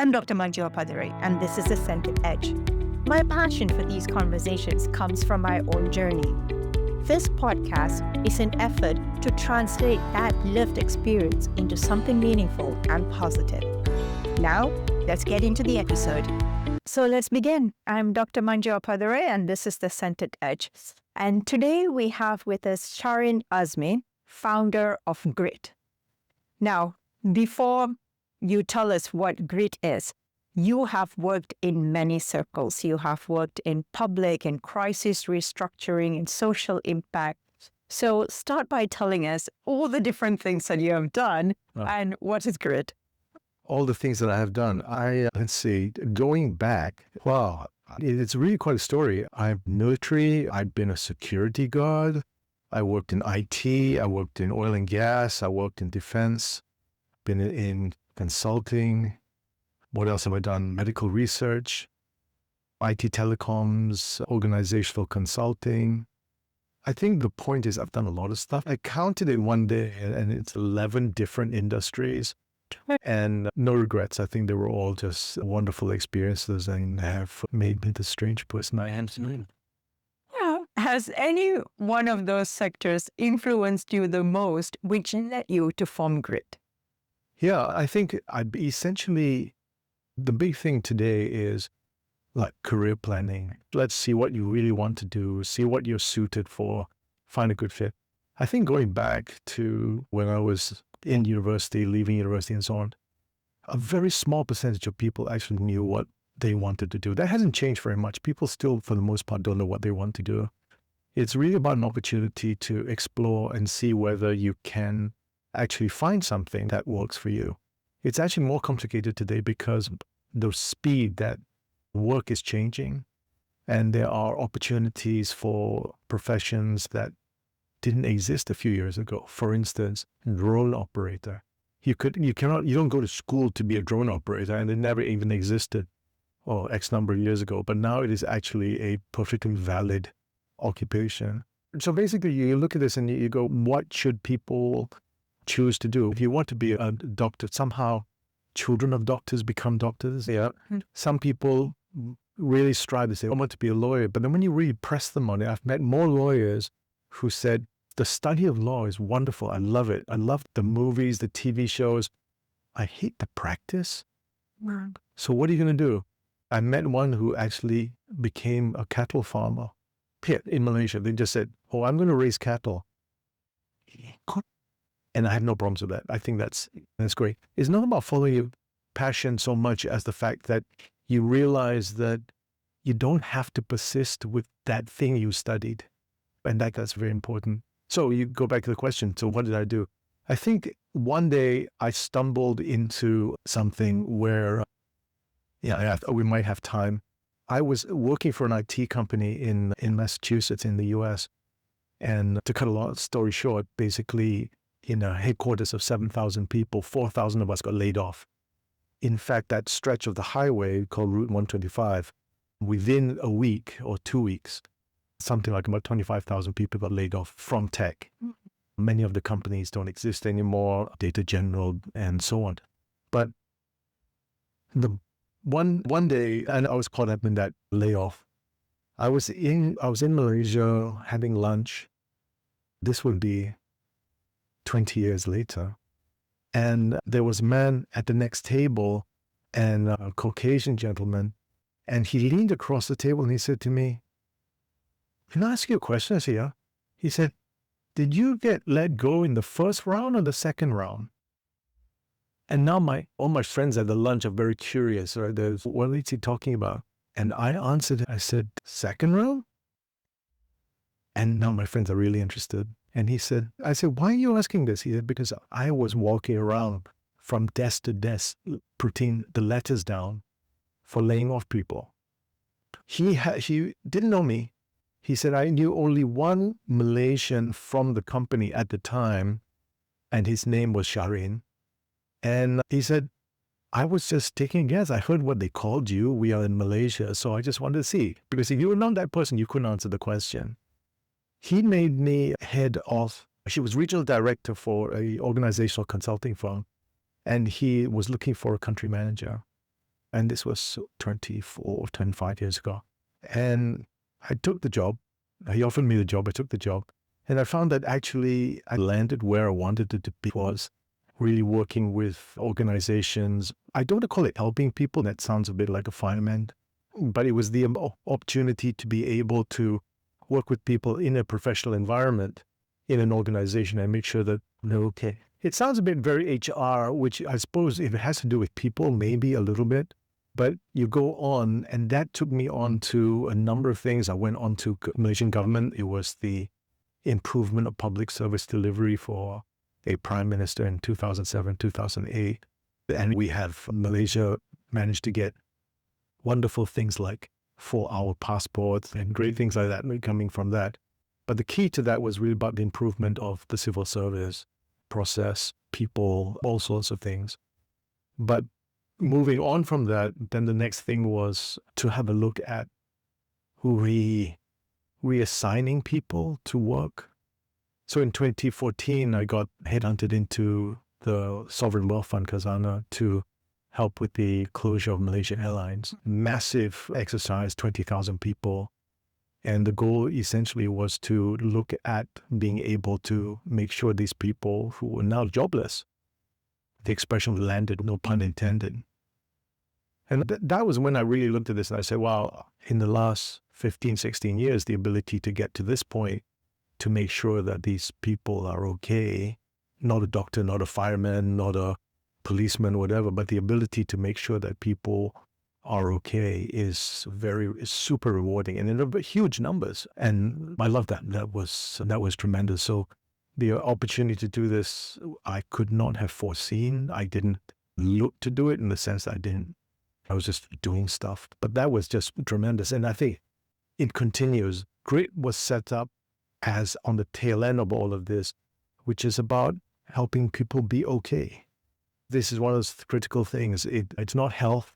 I'm Dr. Manjua Padare, and this is The Centered Edge. My passion for these conversations comes from my own journey. This podcast is an effort to translate that lived experience into something meaningful and positive. Now, let's get into the episode. So let's begin. I'm Dr. Manjua Padare, and this is The Centered Edge. And today we have with us Shahryn Azmi, founder of Gritt. Now, before you tell us what Gritt is, you have worked in many circles. You have worked in public, in crisis restructuring, in social impact. So start by telling us all the different things that you have done and what is Gritt? All the things that I have done. Let's see, going back, wow, it's really quite a story. I'm military. I've been a security guard. I worked in IT. I worked in oil and gas. I worked in defense. Been in consulting. What else have I done? Medical research, IT telecoms, organizational consulting. I think the point is I've done a lot of stuff. I counted it one day and it's 11 different industries and no regrets. I think they were all just wonderful experiences and have made me the strange person I am today. Yeah. Has any one of those sectors influenced you the most, which led you to form Gritt? Yeah, I think essentially the big thing today is like career planning. Let's see what you really want to do, see what you're suited for, find a good fit. I think going back to when I was in university, leaving university and so on, a very small percentage of people actually knew what they wanted to do. That hasn't changed very much. People still, for the most part, don't know what they want to do. It's really about an opportunity to explore and see whether you can actually find something that works for you. It's actually more complicated today because the speed that work is changing and there are opportunities for professions that didn't exist a few years ago. For instance, drone operator. You don't go to school to be a drone operator, and it never even existed X number of years ago, but now it is actually a perfectly valid occupation. So basically you look at this and you go, what should people choose to do? If you want to be a doctor, somehow children of doctors become doctors. Yeah. Some people really strive to say, I want to be a lawyer. But then when you really press them on it, I've met more lawyers who said, the study of law is wonderful. I love it. I love the movies, the TV shows. I hate the practice. So what are you going to do? I met one who actually became a cattle farmer here in Malaysia. They just said, I'm going to raise cattle. And I have no problems with that. I think that's great. It's not about following your passion so much as the fact that you realize that you don't have to persist with that thing you studied. And that's very important. So you go back to the question. So what did I do? I think one day I stumbled into something where, we might have time. I was working for an IT company in Massachusetts in the US. And to cut a long story short, basically, in a headquarters of 7,000 people, 4,000 of us got laid off. In fact, that stretch of the highway called Route 125, within a week or 2 weeks, something like about 25,000 people got laid off from tech. Many of the companies don't exist anymore, Data General and so on. But the one day, and I was caught up in that layoff. I was in Malaysia having lunch. This would be 20 years later. And there was a man at the next table and a Caucasian gentleman. And he leaned across the table and he said to me, can I ask you a question? I said, yeah. He said, did you get let go in the first round or the second round? And now all my friends at the lunch are very curious. Right? What is he talking about? And I answered, I said, second round? And now my friends are really interested. And I said, why are you asking this? He said, because I was walking around from desk to desk, putting the letters down for laying off people. He didn't know me. He said, I knew only one Malaysian from the company at the time, and his name was Shahryn. And he said, I was just taking a guess. I heard what they called you. We are in Malaysia, so I just wanted to see. Because if you were not that person, you couldn't answer the question. He made me head of, she was regional director for a organizational consulting firm, and he was looking for a country manager. And this was 25 years ago. And I took the job. He offered me the job. I took the job. And I found that actually I landed where I wanted it to be, was really working with organizations. I don't want to call it helping people. That sounds a bit like a fireman. But it was the opportunity to be able to work with people in a professional environment in an organization and make sure that they're okay. It sounds a bit very HR, which I suppose if it has to do with people, maybe a little bit. But you go on, and that took me on to a number of things. I went on to Malaysian government. It was the improvement of public service delivery for a prime minister in 2007, 2008. And we have Malaysia managed to get wonderful things like 4-hour passports and great things like that coming from that. But the key to that was really about the improvement of the civil service process, people, all sorts of things. But moving on from that, then the next thing was to have a look at reassigning people to work. So in 2014, I got headhunted into the Sovereign Wealth Fund Khazanah to help with the closure of Malaysia Airlines. Massive exercise, 20,000 people. And the goal essentially was to look at being able to make sure these people who were now jobless, the expression landed, no pun intended. And that was when I really looked at this and I said, wow, in the last 15, 16 years, the ability to get to this point to make sure that these people are okay, not a doctor, not a fireman, not a policeman, whatever, but the ability to make sure that people are okay is super rewarding and in huge numbers. And I love that. That was tremendous. So the opportunity to do this, I could not have foreseen. I didn't look to do it in the sense that I was just doing stuff. But that was just tremendous. And I think it continues. Gritt was set up as on the tail end of all of this, which is about helping people be okay. This is one of those critical things. It's not health,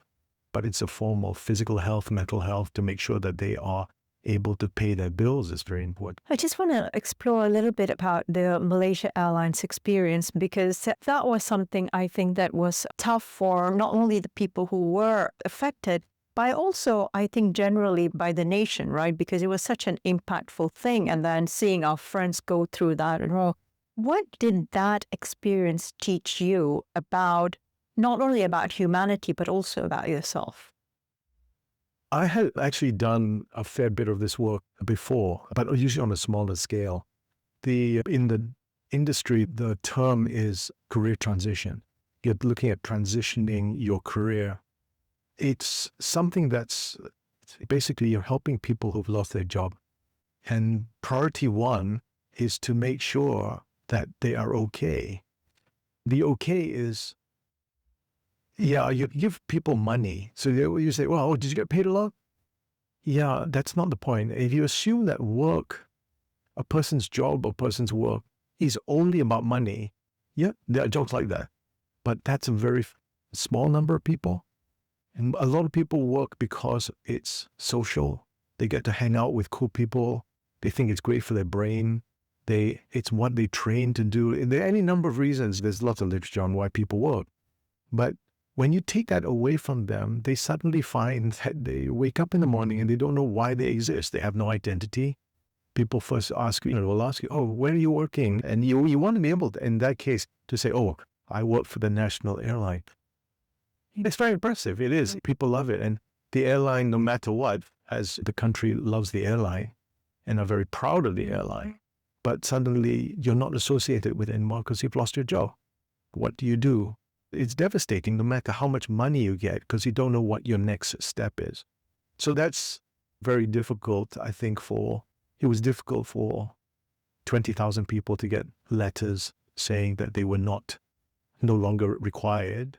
but it's a form of physical health, mental health, to make sure that they are able to pay their bills is very important. I just want to explore a little bit about the Malaysia Airlines experience, because that was something I think that was tough for not only the people who were affected, but also I think generally by the nation, right? Because it was such an impactful thing. And then seeing our friends go through that and all. What did that experience teach you about, not only about humanity, but also about yourself? I had actually done a fair bit of this work before, but usually on a smaller scale. In the industry, the term is career transition. You're looking at transitioning your career. It's something that's basically you're helping people who've lost their job. And priority one is to make sure that they are okay. The okay is, you give people money. So you say, well, did you get paid a lot? Yeah, that's not the point. If you assume that work, a person's job or person's work is only about money, yeah, there are jokes like that. But that's a very small number of people. And a lot of people work because it's social. They get to hang out with cool people. They think it's great for their brain. It's what they train to do. And there are any number of reasons. There's lots of literature on why people work. But when you take that away from them, they suddenly find that they wake up in the morning and they don't know why they exist. They have no identity. People first ask you, will ask you, oh, where are you working? And you want to be able to, in that case, to say, oh, I work for the national airline. It's very impressive. It is. People love it. And the airline, no matter what, as the country loves the airline and are very proud of the airline, but suddenly you're not associated with it anymore because you've lost your job. What do you do? It's devastating no matter how much money you get because you don't know what your next step is. So that's very difficult, I think, it was difficult for 20,000 people to get letters saying that they were no longer required.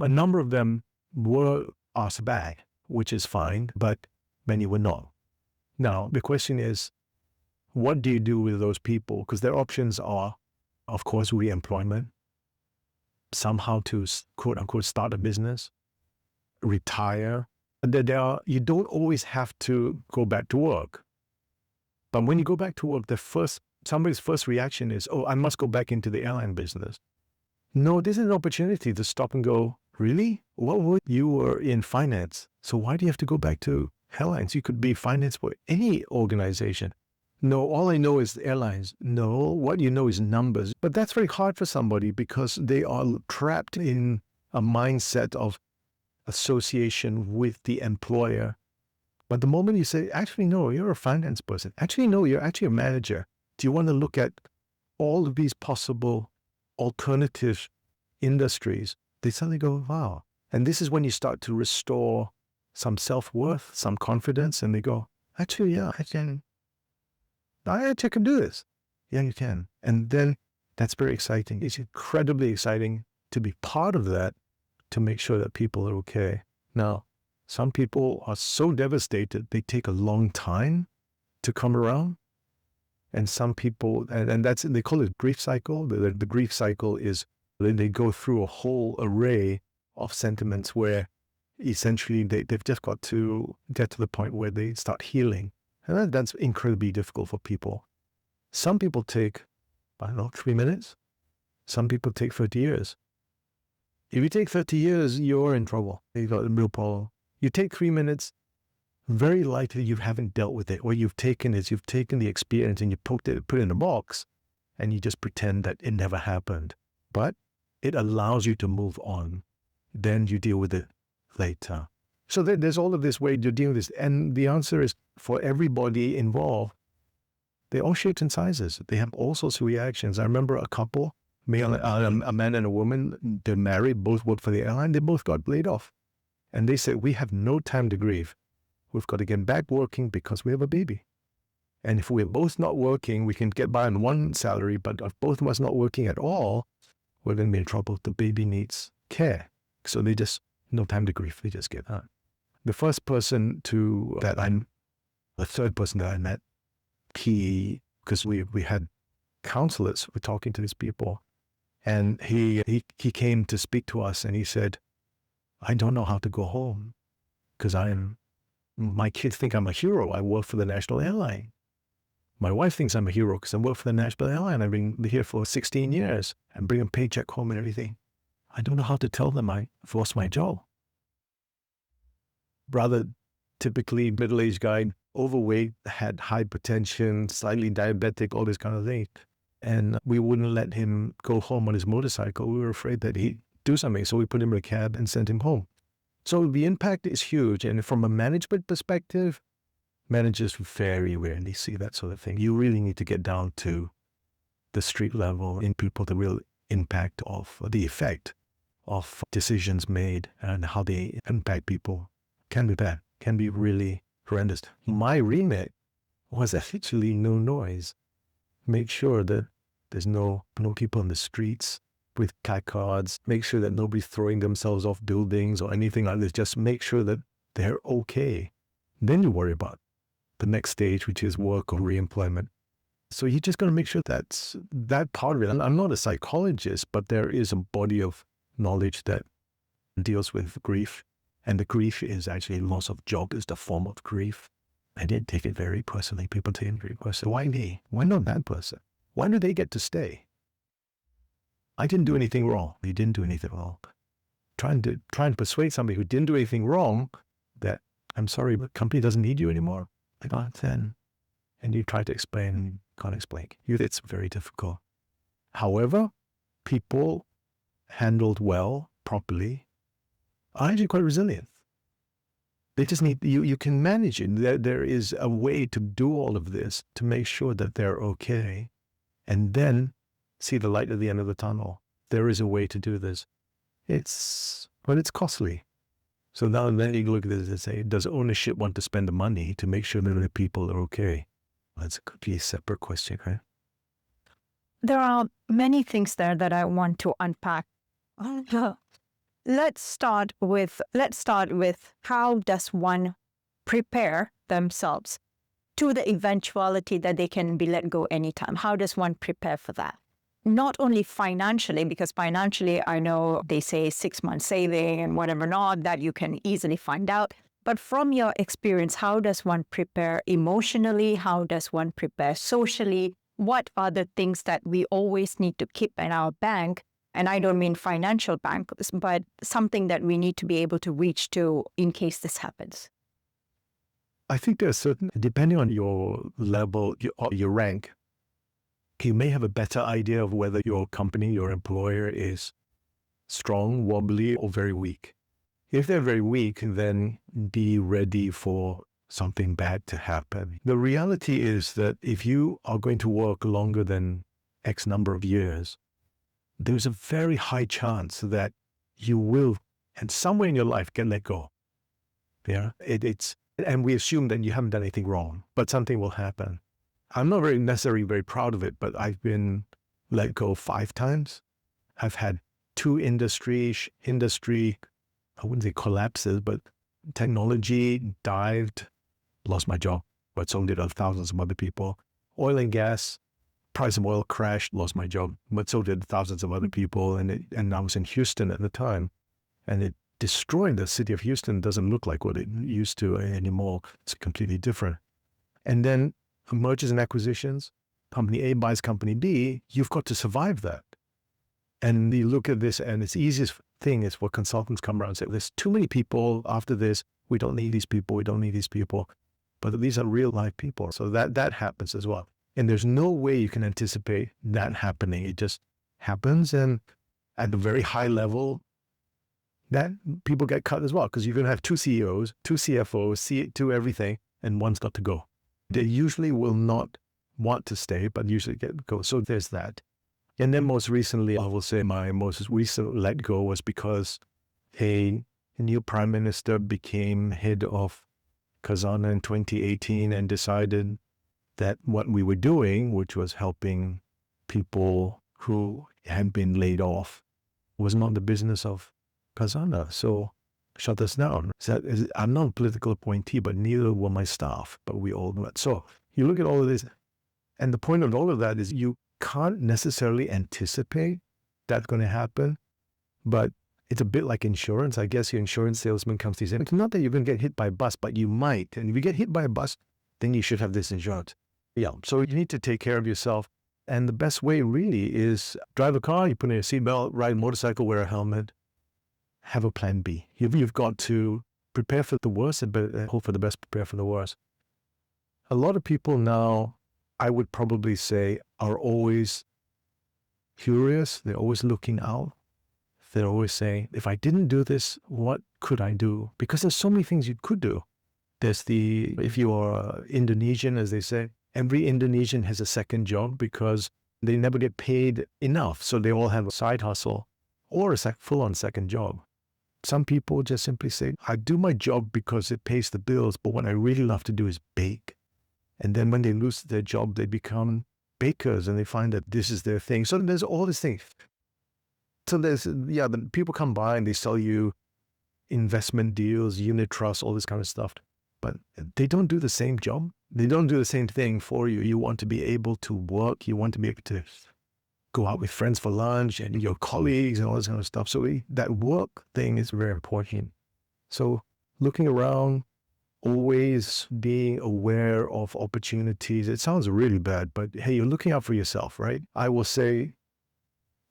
A number of them were asked back, which is fine, but many were not. Now, the question is, what do you do with those people? Because their options are, of course, re-employment, somehow to quote unquote start a business, retire. You don't always have to go back to work. But when you go back to work, somebody's first reaction is, oh, I must go back into the airline business. No, this is an opportunity to stop and go, Really? What would you were in finance? So why do you have to go back to airlines? You could be finance for any organization. No, all I know is airlines. No, what you know is numbers. But that's very hard for somebody because they are trapped in a mindset of association with the employer. But the moment you say, actually, no, you're a finance person. Actually, no, you're actually a manager. Do you want to look at all of these possible alternative industries? They suddenly go, wow. And this is when you start to restore some self-worth, some confidence, and they go, actually, yeah, I can do this. Yeah, you can. And then that's very exciting. It's incredibly exciting to be part of that, to make sure that people are okay. Now, some people are so devastated, they take a long time to come around. And some people, and that's, they call it grief cycle. The grief cycle is they go through a whole array of sentiments where essentially they've just got to get to the point where they start healing. And that's incredibly difficult for people. Some people take, I don't know, 3 minutes. Some people take 30 years. If you take 30 years, you're in trouble. You've got a real problem. You take 3 minutes, very likely you haven't dealt with it. What you've taken is you've taken the experience and you put it in a box and you just pretend that it never happened. But it allows you to move on. Then you deal with it later. So there's all of this way to deal with this. And the answer is for everybody involved, they're all shapes and sizes. They have all sorts of reactions. I remember a couple, a man and a woman, they're married, both work for the airline. They both got laid off. And they said, we have no time to grieve. We've got to get back working because we have a baby. And if we're both not working, we can get by on one salary, but if both of us not working at all, we're going to be in trouble. The baby needs care. So they just, no time to grieve. They just get that. The third person that I met, because we had counselors, we're talking to these people, and he came to speak to us and he said, I don't know how to go home because my kids think I'm a hero. I work for the national airline. My wife thinks I'm a hero because I work for the national airline. I've been here for 16 years and bring a paycheck home and everything. I don't know how to tell them I've lost my job. Rather typically middle-aged guy, overweight, had hypertension, slightly diabetic, all this kind of thing. And we wouldn't let him go home on his motorcycle. We were afraid that he'd do something. So we put him in a cab and sent him home. So the impact is huge. And from a management perspective, managers very rarely see that sort of thing. You really need to get down to the street level in people, the real impact of the effect of decisions made and how they impact people can be bad, can be really horrendous. My remit was actually no noise. Make sure that there's no people in the streets with placards. Make sure that nobody's throwing themselves off buildings or anything like this. Just make sure that they're okay. Then you worry about the next stage, which is work or reemployment. So you just got to make sure that's that part of it. I'm not a psychologist, but there is a body of knowledge that deals with grief. And the grief is actually loss of job is the form of grief. I did take it very personally. People take it very personally. Why me? Why not that person? Why do they get to stay? I didn't do anything wrong. You didn't do anything wrong. Trying to persuade somebody who didn't do anything wrong that, I'm sorry, but the company doesn't need you anymore. Like, oh, then. And you try to explain and you can't explain. It's very difficult. However, people handled well, properly, are actually quite resilient. They just need, you can manage it. There is a way to do all of this to make sure that they're okay and then see the light at the end of the tunnel. There is a way to do this. But it's costly. So now and then you look at this and say, does ownership want to spend the money to make sure that the people are okay? That's could be a separate question, right? There are many things there that I want to unpack. Let's start with how does one prepare themselves to the eventuality that they can be let go anytime? How does one prepare for that? Not only financially, because financially, I know they say 6 months saving and whatever not, that you can easily find out. But from your experience, how does one prepare emotionally? How does one prepare socially? What are the things that we always need to keep in our bank And I don't mean financial bank, but something that we need to be able to reach to in case this happens? I think there are certain, depending on your level, your rank, you may have a better idea of whether your company, your employer is strong, wobbly, or very weak. If they're very weak, then be ready for something bad to happen. The reality is that if you are going to work longer than X number of years, there's a very high chance that you will, and somewhere in your life, get let go. Yeah, and we assume that you haven't done anything wrong, but something will happen. I'm not necessarily very proud of it, but I've been let go 5 times. I've had 2 industry, I wouldn't say collapses, but technology dived, lost my job, but so did thousands of other people. Oil and gas, price of oil crashed, lost my job, but so did thousands of other people. And I was in Houston at the time, and it destroyed the city of Houston. It doesn't look like what it used to anymore. It's completely different. And then mergers and acquisitions, company A buys company B, you've got to survive that. And you look at this, and its easiest thing is what consultants come around and say, there's too many people after this. We don't need these people. We don't need these people. But these are real life people. So that happens as well. And there's no way you can anticipate that happening. It just happens. And at a very high level, that people get cut as well, because you're going to have 2 CEOs, 2 CFOs, 2 everything, and one's got to go. They usually will not want to stay, but usually go. So there's that. And then most recently, I will say my most recent let go was because a new prime minister became head of Khazanah in 2018 and decided that what we were doing, which was helping people who had been laid off, was not the business of Khazanah. So shut us down. I'm not a political appointee, but neither were my staff, but we all know it. So you look at all of this, and the point of all of that is you can't necessarily anticipate that's going to happen, but it's a bit like insurance. I guess your insurance salesman comes to you and says, it's not that you're going to get hit by a bus, but you might. And if you get hit by a bus, then you should have this insurance. Yeah. So you need to take care of yourself. And the best way really is drive a car, you put in a seatbelt, ride a motorcycle, wear a helmet, have a plan B. You've got to prepare for the worst, but hope for the best, prepare for the worst. A lot of people now, I would probably say, are always curious. They're always looking out. They're always saying, if I didn't do this, what could I do? Because there's so many things you could do. If you are Indonesian, as they say, every Indonesian has a second job because they never get paid enough. So they all have a side hustle or a full-on second job. Some people just simply say, I do my job because it pays the bills, but what I really love to do is bake. And then when they lose their job, they become bakers and they find that this is their thing. So there's all these things. So the people come by and they sell you investment deals, unit trusts, all this kind of stuff. But they don't do the same job. They don't do the same thing for you. You want to be able to work. You want to be able to go out with friends for lunch and your colleagues and all this kind of stuff. So that work thing is very important. So looking around, always being aware of opportunities. It sounds really bad, but hey, you're looking out for yourself, right? I will say,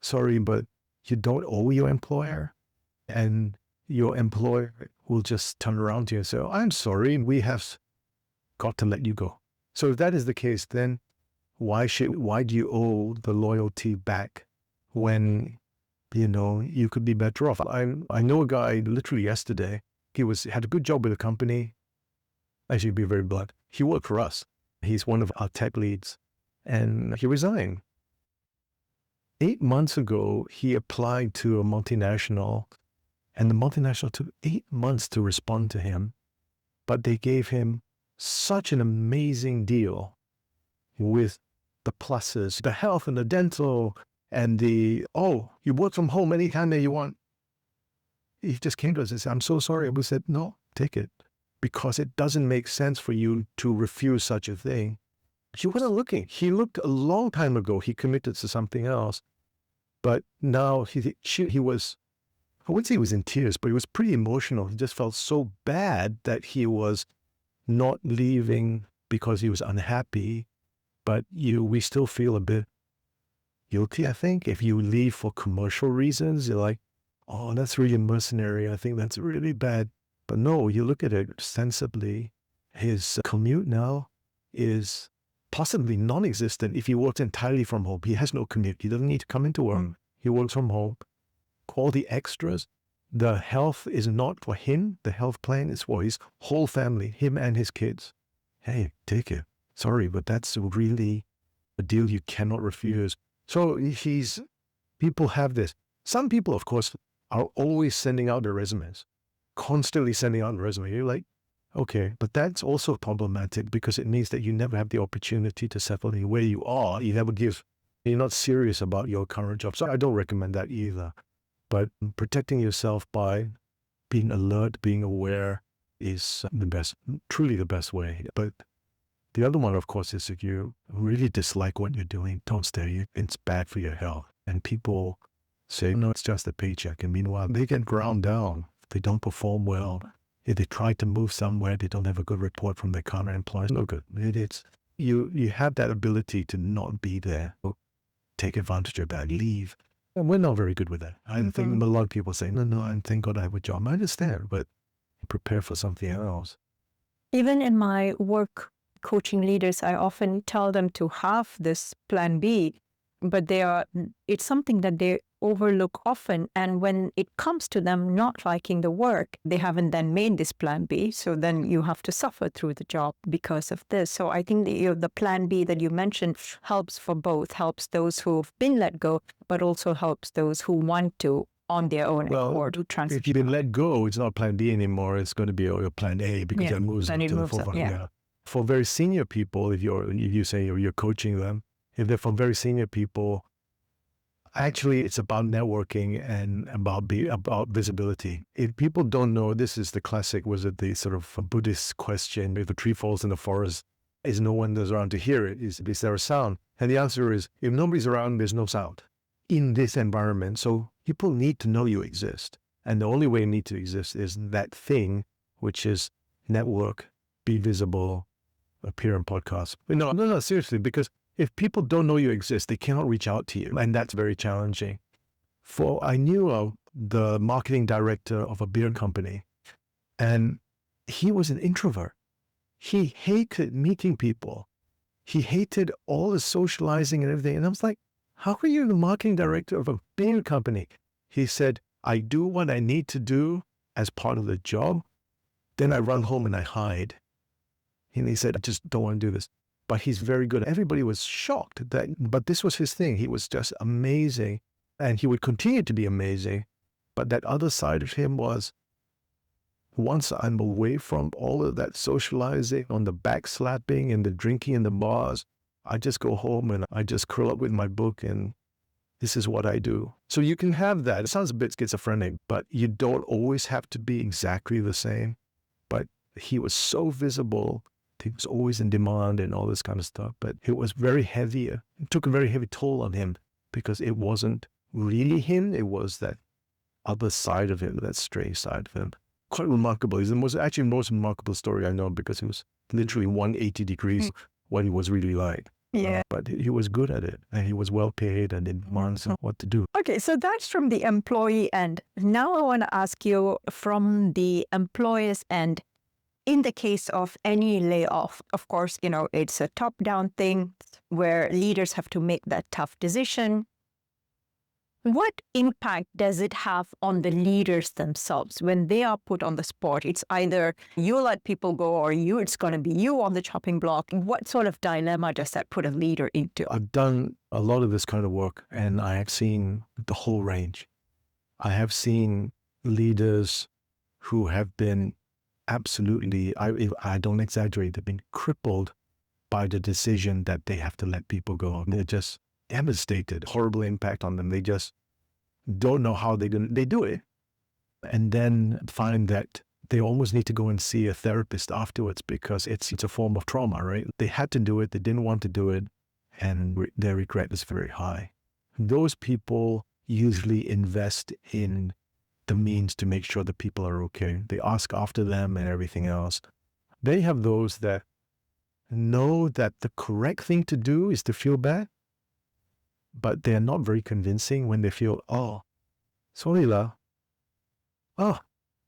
sorry, but you don't owe your employer, and your employer will just turn around to you and say, oh, I'm sorry, we have got to let you go. So if that is the case, then why do you owe the loyalty back when, you could be better off? I know a guy literally yesterday, he had a good job with a company. I should be very blunt. He worked for us. He's one of our tech leads, and he resigned. 8 months ago, he applied to a multinational, and the multinational took 8 months to respond to him, but they gave him such an amazing deal with the pluses, the health and the dental, and you work from home anytime that you want. He just came to us and said, I'm so sorry. We said, no, take it. Because it doesn't make sense for you to refuse such a thing. He wasn't looking. He looked a long time ago. He committed to something else. But now he was, I wouldn't say he was in tears, but he was pretty emotional. He just felt so bad that he was not leaving because he was unhappy. But we still feel a bit guilty, I think. If you leave for commercial reasons, you're like, oh, that's really mercenary. I think that's really bad. But no, you look at it sensibly. His commute now is possibly non-existent if he works entirely from home. He has no commute. He doesn't need to come into work. He works from home. All the extras, the health is not for him. The health plan is for his whole family, him and his kids. Hey, take it. Sorry, but that's really a deal you cannot refuse. So people have this. Some people, of course, are always sending out their resumes, constantly sending out a resume. You're like, okay, but that's also problematic because it means that you never have the opportunity to settle in where you are. You're not serious about your current job. So I don't recommend that either. But protecting yourself by being alert, being aware is the best, truly the best way. But the other one, of course, is if you really dislike what you're doing, don't stay. It's bad for your health. And people say, no, it's just a paycheck. And meanwhile, they get ground down. They don't perform well. If they try to move somewhere, they don't have a good report from their current employers. No good. You have that ability to not be there. Take advantage of that. Leave. And we're not very good with that. I think a lot of people say, no, I thank God I have a job. I understand, but prepare for something else. Even in my work coaching leaders, I often tell them to have this plan B, but it's something that they overlook often. And when it comes to them not liking the work, they haven't then made this plan B. So then you have to suffer through the job because of this. So I think the plan B that you mentioned helps for both, helps those who've been let go, but also helps those who want to on their own accord to transition. If you've been let go, it's not plan B anymore. It's going to be your plan A because it moves up to the forefront. Yeah. For very senior people, if you say you're coaching them, if they're from very senior people, actually, it's about networking and about visibility. If people don't know, this is the classic, the sort of Buddhist question, if a tree falls in the forest, is no one that's around to hear it? Is there a sound? And the answer is, if nobody's around, there's no sound in this environment. So people need to know you exist. And the only way you need to exist is that thing, which is network, be visible, appear in podcasts. No, seriously, because if people don't know you exist, they cannot reach out to you. And that's very challenging. I knew the marketing director of a beer company, and he was an introvert. He hated meeting people. He hated all the socializing and everything. And I was like, how are you the marketing director of a beer company? He said, I do what I need to do as part of the job. Then I run home and I hide. And he said, I just don't want to do this. But he's very good. Everybody was shocked but this was his thing. He was just amazing. And he would continue to be amazing. But that other side of him was, once I'm away from all of that socializing, on the backslapping and the drinking in the bars, I just go home and I just curl up with my book and this is what I do. So you can have that. It sounds a bit schizophrenic, but you don't always have to be exactly the same. But he was so visible. He was always in demand and all this kind of stuff. But it was very heavy. It took a very heavy toll on him because it wasn't really him. It was that other side of him, that stray side of him. Quite remarkable. It's the most remarkable story I know because it was literally 180 degrees what he was really like. Yeah. But he was good at it and he was well paid and didn't want what to do. Okay, so that's from the employee end. Now I want to ask you from the employer's end. In the case of any layoff, of course, it's a top-down thing where leaders have to make that tough decision. What impact does it have on the leaders themselves when they are put on the spot? It's either you let people go or it's going to be you on the chopping block. What sort of dilemma does that put a leader into? I've done a lot of this kind of work and I have seen the whole range. I have seen leaders who have been absolutely, I don't exaggerate, they've been crippled by the decision that they have to let people go. They're just devastated, horrible impact on them. They just don't know how they do it. And then find that they almost need to go and see a therapist afterwards because it's a form of trauma, right? They had to do it, they didn't want to do it, and their regret is very high. Those people usually invest in the means to make sure that people are okay. They ask after them and everything else. They have those that know that the correct thing to do is to feel bad, but they're not very convincing when they feel, oh, sorry lah. Oh,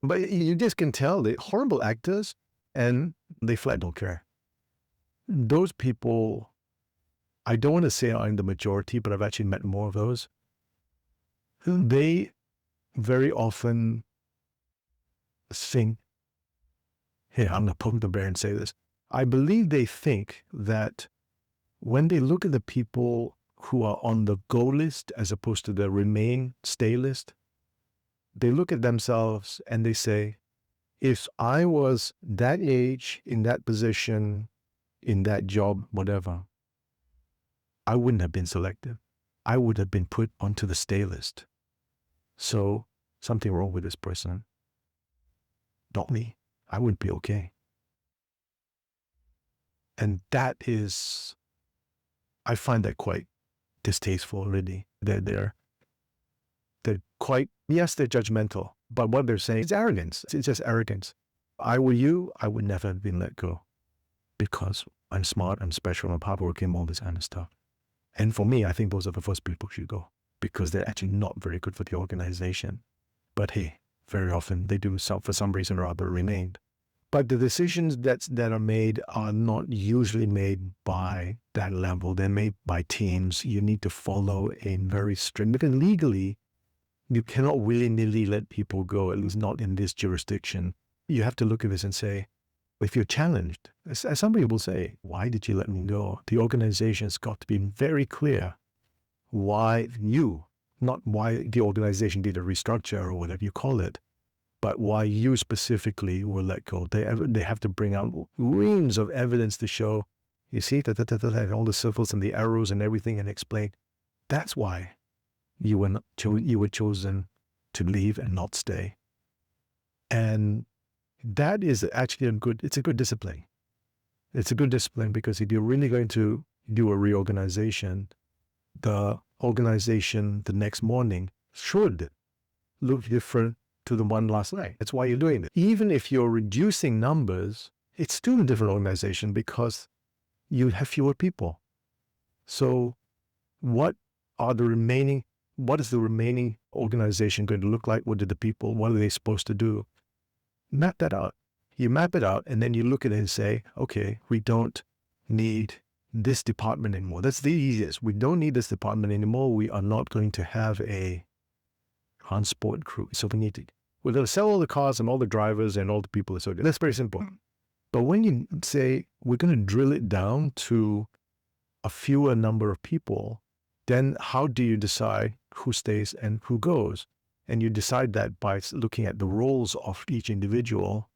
but you just can tell they're horrible actors and they flat don't care. Those people, I don't want to say I'm the majority, but I've actually met more of those. They very often think, here, I'm going to poke the bear and say this. I believe they think that when they look at the people who are on the go list as opposed to the remain stay list, they look at themselves and they say, if I was that age, in that position, in that job, whatever, I wouldn't have been selected. I would have been put onto the stay list. So something wrong with this person. Not me. I wouldn't be okay. And that is, I find that quite distasteful, really. They're quite, yes, they're judgmental, but what they're saying is arrogance. It's just arrogance. I were you, I would never have been let go because I'm smart, I'm special, I'm hardworking, all this kind of stuff. And for me, I think those are the first people who should go because they're actually not very good for the organization. But hey, very often they do for some reason or other remain. But the decisions that are made are not usually made by that level. They're made by teams. You need to follow a very strict, because legally, you cannot willy-nilly let people go, at least not in this jurisdiction. You have to look at this and say, if you're challenged, as somebody will say, why did you let me go? The organization's got to be very clear why you, not why the organization did a restructure or whatever you call it, but why you specifically were let go. They have to bring out reams of evidence to show, you see, all the circles and the arrows and everything, and explain, that's why you were chosen to leave and not stay. And that is actually it's a good discipline. It's a good discipline because if you're really going to do a reorganization, the organization the next morning should look different to the one last night. That's why you're doing it. Even if you're reducing numbers, it's still a different organization because you have fewer people. So what is the remaining organization going to look like? What are they supposed to do? Map that out. You map it out and then you look at it and say, okay, we don't need this department anymore. That's the easiest. We don't need this department anymore. We are not going to have a transport crew. So we're going to sell all the cars and all the drivers and all the people associated. That's very simple. But when you say we're going to drill it down to a fewer number of people, then how do you decide who stays and who goes? And you decide that by looking at the roles of each individual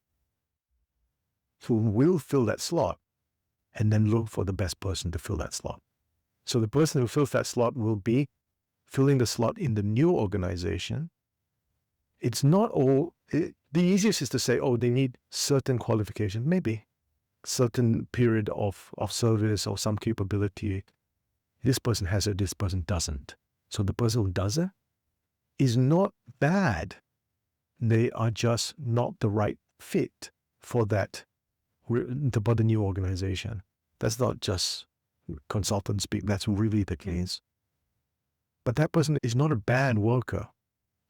who will fill that slot, and then look for the best person to fill that slot. So the person who fills that slot will be filling the slot in the new organization. It's not the easiest is to say, oh, they need certain qualifications, maybe certain period of service or some capability. This person has it, this person doesn't. So the person who does it is not bad. They are just not the right fit for the new organization. That's not just consultant speak. That's really the case. But that person is not a bad worker.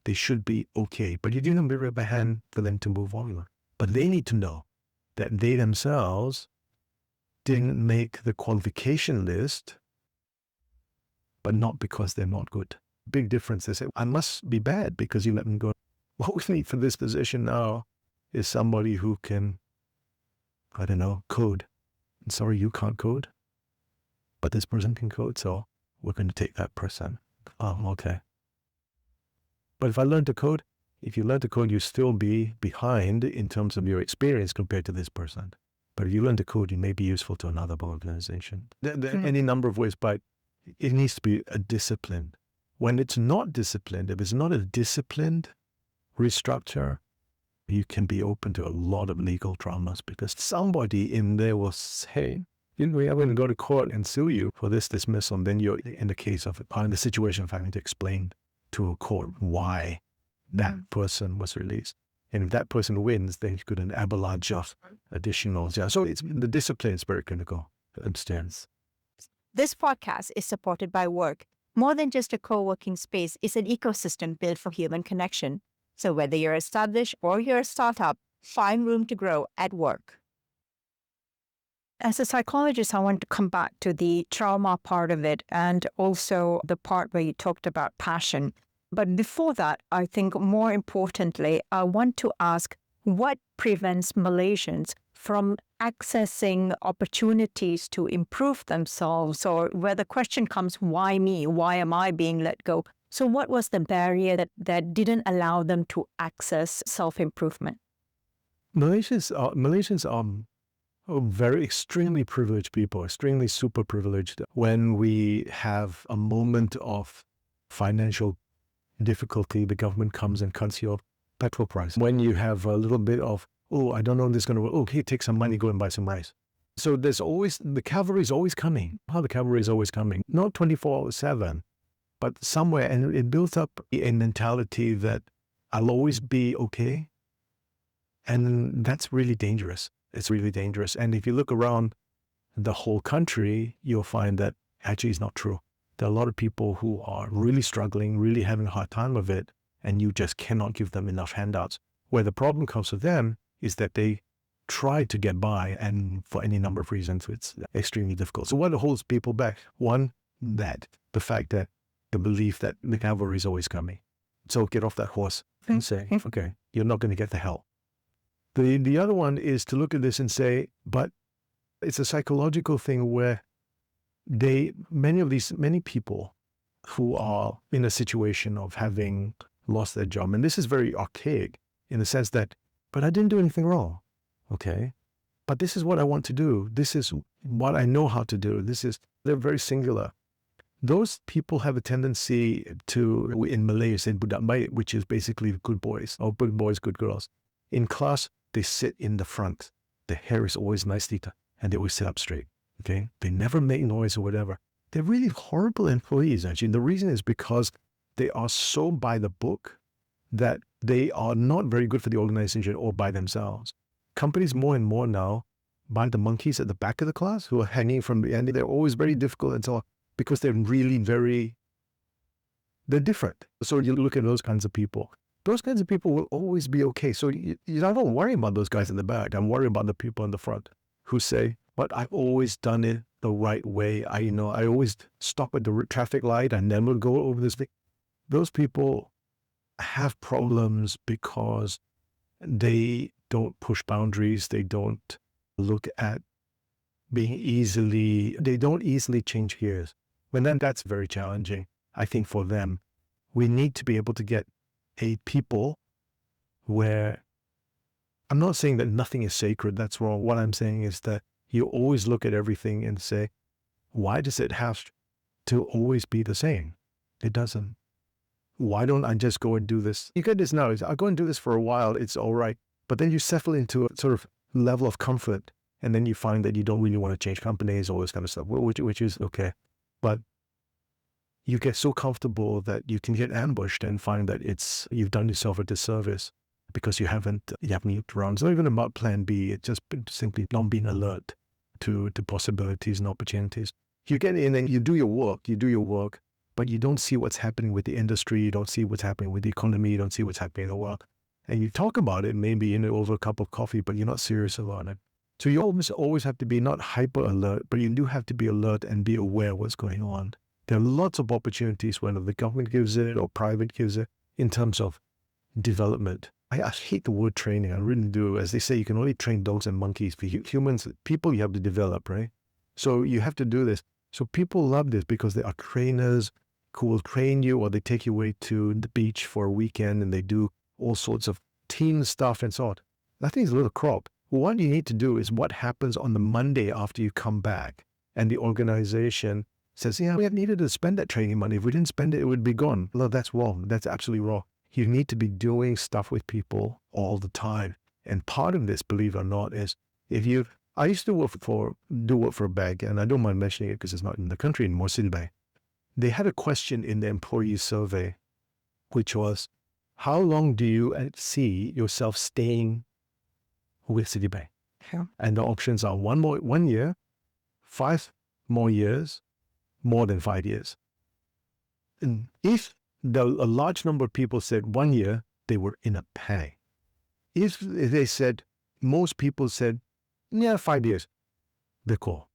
They should be okay. But you do not be by hand for them to move on. But they need to know that they themselves didn't make the qualification list, but not because they're not good. Big difference. They say, I must be bad because you let me go. What we need for this position now is somebody who can, I don't know, code. And sorry, you can't code, but this person can code, so we're going to take that person. Oh, okay. But if you learn to code, you still be behind in terms of your experience compared to this person. But if you learn to code, you may be useful to another organization. There are any number of ways, but it needs to be a discipline. When it's not disciplined, if it's not a disciplined restructure, you can be open to a lot of legal dramas because somebody in there will say, I'm going to go to court and sue you for this dismissal. And then you're in the situation of having to explain to a court why that person was released. And if that person wins, then you could an avalanche of additionals. Yeah. So the discipline is very critical. Understands. This podcast is supported by Work, More than just a co-working space, it's an ecosystem built for human connection. So whether you're established or you're a startup, find room to grow at work. As a psychologist, I want to come back to the trauma part of it and also the part where you talked about passion. But before that, I think more importantly, I want to ask what prevents Malaysians from accessing opportunities to improve themselves, or where the question comes, why me? Why am I being let go? So what was the barrier that didn't allow them to access self-improvement? Malaysians are very extremely privileged people, extremely super privileged. When we have a moment of financial difficulty, the government comes and cuts your petrol price. When you have a little bit of, oh, I don't know if this is going to work. Okay, take some money, go and buy some rice. So there's always, the cavalry is always coming. The cavalry is always coming. Not 24/7, but somewhere. And it builds up a mentality that I'll always be okay. And that's really dangerous. It's really dangerous. And if you look around the whole country, you'll find that actually it's not true. There are a lot of people who are really struggling, really having a hard time of it, and you just cannot give them enough handouts. Where the problem comes with them is that they try to get by, and for any number of reasons, it's extremely difficult. So what holds people back? One, the fact that the belief that the cavalry is always coming. So get off that horse and say, okay, you're not going to get the help. The other one is to look at this and say, but it's a psychological thing where many people who are in a situation of having lost their job, and this is very archaic in the sense that, but I didn't do anything wrong, okay? But this is what I want to do. This is what I know how to do. They're very singular. Those people have a tendency to, in Malay, say budak baik, which is basically good boys, or good boys, good girls. In class, they sit in the front. Their hair is always nicely done, and they always sit up straight, okay? They never make noise or whatever. They're really horrible employees, actually. And the reason is because they are so by the book that they are not very good for the organization or by themselves. Companies more and more now buy the monkeys at the back of the class who are hanging from the end. They're always very difficult and so on because they're really they're different. So you look at those kinds of people. Those kinds of people will always be okay. So you don't worry about those guys in the back. I'm worried about the people in the front who say, but I've always done it the right way. I always stop at the traffic light and then we'll go over this thing. Those people have problems because they don't push boundaries. They don't look at they don't easily change gears. And then that's very challenging, I think, for them. We need to be able to get people where, I'm not saying that nothing is sacred, that's wrong. What I'm saying is that you always look at everything and say, why does it have to always be the same? It doesn't. Why don't I just go and do this? You get this now, I'll go and do this for a while, it's all right. But then you settle into a sort of level of comfort, and then you find that you don't really want to change companies, all this kind of stuff, which is okay. But you get so comfortable that you can get ambushed and find that you've done yourself a disservice because you haven't looked around. It's not even about plan B. It's just simply not being alert to possibilities and opportunities. You get in and you do your work, but you don't see what's happening with the industry. You don't see what's happening with the economy. You don't see what's happening in the world. And you talk about it maybe over a cup of coffee, but you're not serious about it. So you always have to be not hyper alert, but you do have to be alert and be aware of what's going on. There are lots of opportunities, whether the government gives it or private gives it, in terms of development. I hate the word training. I really do. As they say, you can only train dogs and monkeys. For humans, people you have to develop, right? So you have to do this. So people love this because there are trainers who will train you, or they take you away to the beach for a weekend and they do all sorts of team stuff and so on. I think it's a little crop. What you need to do is what happens on the Monday after you come back and the organization says, yeah, we have needed to spend that training money. If we didn't spend it, it would be gone. No, that's wrong. That's absolutely wrong. You need to be doing stuff with people all the time. And part of this, believe it or not, is I used to work for a bank, and I don't mind mentioning it because it's not in the country anymore, Citibank. They had a question in the employee survey, which was, how long do you see yourself staying with Citibank? Yeah. And the options are 1 year, 5 more years, more than 5 years. And if a large number of people said 1 year, they were in a panic. If they said, most people said, yeah, 5 years, they're cool.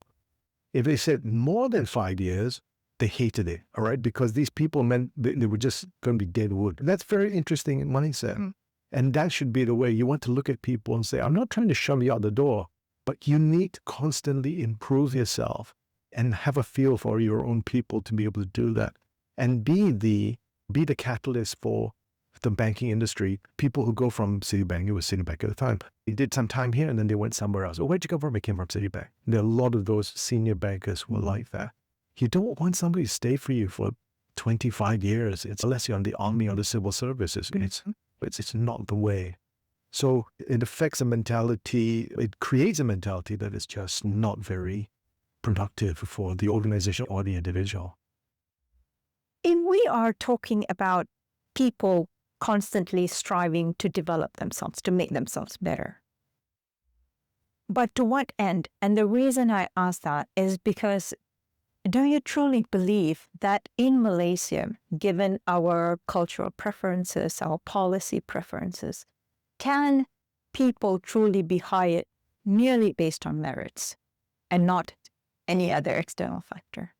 If they said more than 5 years, they hated it, all right? Because these people meant they were just going to be dead wood. That's very interesting mindset. Mm. And that should be the way you want to look at people and say, I'm not trying to shove you out the door, but you need to constantly improve yourself and have a feel for your own people to be able to do that. And be the catalyst for the banking industry. People who go from Citibank, it was Citibank at the time, they did some time here and then they went somewhere else. Oh, where'd you go from? I came from Citibank. There are a lot of those senior bankers who are like that. You don't want somebody to stay for you for 25 years. It's unless you're on the army or the civil services. It's not the way. So it affects a mentality. It creates a mentality that is just not very productive for the organization or the individual. If we are talking about people constantly striving to develop themselves, to make themselves better. But to what end? And the reason I ask that is because do you truly believe that in Malaysia, given our cultural preferences, our policy preferences, can people truly be hired merely based on merits and not any other external factor?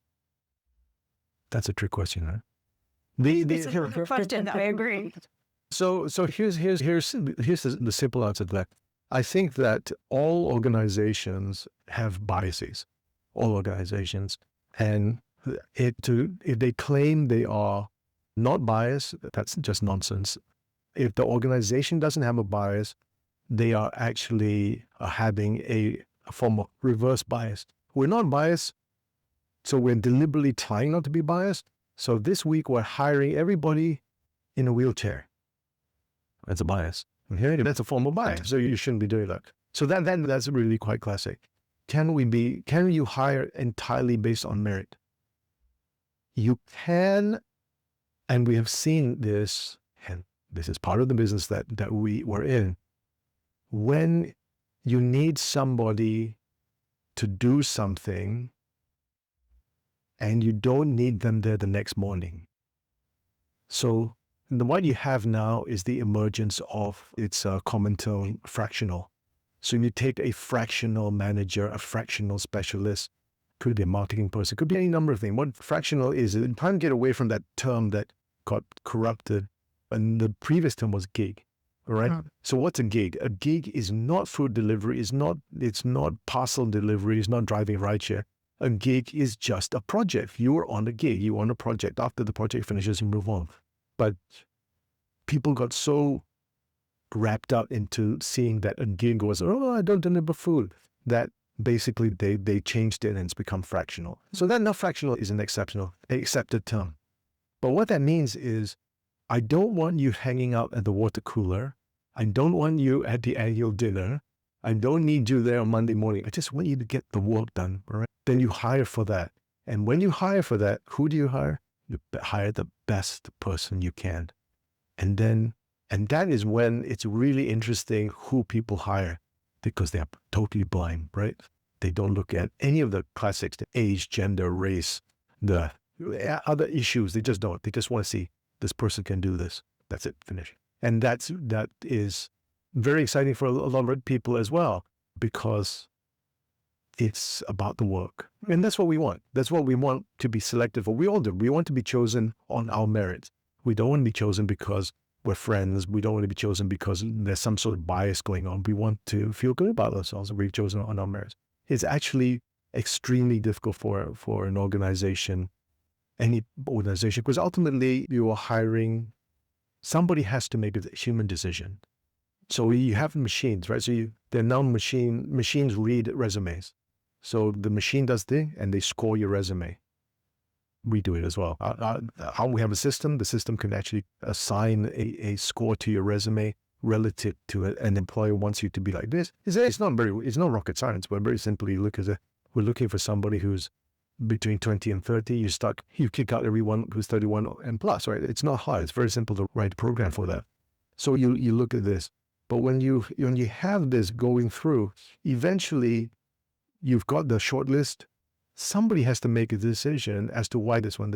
That's a trick question, huh? Question, I agree. So here's the simple answer to that. I think that all organizations have biases, all organizations, and if they claim they are not biased, that's just nonsense. If the organization doesn't have a bias, they are actually having a form of reverse bias. We're not biased, so we're deliberately trying not to be biased. So this week we're hiring everybody in a wheelchair. That's a bias. Okay? That's a form of bias. So you shouldn't be doing that. So that's really quite classic. Can you hire entirely based on merit? You can, and we have seen this, and this is part of the business that we were in. When you need somebody to do something and you don't need them there the next morning. So what you have now is the emergence of, it's a common term, fractional. So you take a fractional manager, a fractional specialist, could be a marketing person, could be any number of things. What fractional is, trying to get away from that term that got corrupted. And the previous term was gig, all right? So what's a gig? A gig is not food delivery, it's not parcel delivery, it's not driving rideshare. A gig is just a project. You are on a gig, you're on a project. After the project finishes, you move on. But people got so wrapped up into seeing that a gig was, oh, I don't deliver food, that basically they changed it and it's become fractional. So that now fractional is an accepted term. But what that means is, I don't want you hanging out at the water cooler. I don't want you at the annual dinner. I don't need you there on Monday morning. I just want you to get the work done, all right? Then you hire for that. And when you hire for that, who do you hire? You hire the best person you can. And that is when it's really interesting who people hire, because they are totally blind, right? They don't look at any of the classics, the age, gender, race, the other issues. They just don't. They just want to see this person can do this. That's it, finish. And that is very exciting for a lot of people as well, because it's about the work. And that's what we want. That's what we want to be selected for. We all do. We want to be chosen on our merits. We don't want to be chosen because we're friends. We don't want to be chosen because there's some sort of bias going on. We want to feel good about ourselves and we've chosen on our merits. It's actually extremely difficult for an organization, any organization, because ultimately you are hiring, somebody has to make a human decision. So you have machines, right? So they're now machines read resumes. So the machine does thing and they score your resume. We do it as well. How we have a system, the system can actually assign a score to your resume relative to an employer wants you to be like this. It's not rocket science, but very simply we're looking for somebody who's between 20 and 30. You kick out everyone who's 31 and plus, right? It's not hard. It's very simple to write a program for that. So you look at this. But when you have this going through, eventually you've got the short list. Somebody has to make a decision as to why this one.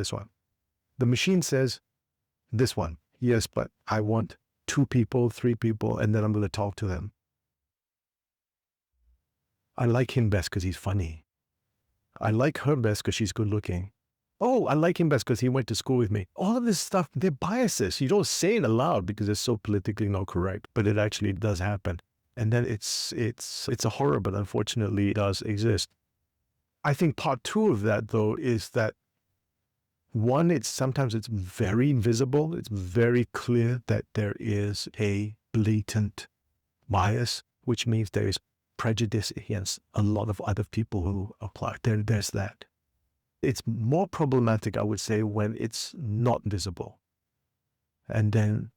The machine says, this one, yes, but I want 2 people, 3 people, and then I'm going to talk to them. I like him best because he's funny. I like her best because she's good looking. Oh, I like him best because he went to school with me. All of this stuff, they're biases. You don't say it aloud because it's so politically not correct, but it actually does happen. And then it's a horror, but unfortunately it does exist. I think part 2 of that, though, is that one, sometimes it's very visible. It's very clear that there is a blatant bias, which means there is prejudice against a lot of other people who apply. There's that. It's more problematic, I would say, when it's not visible. And then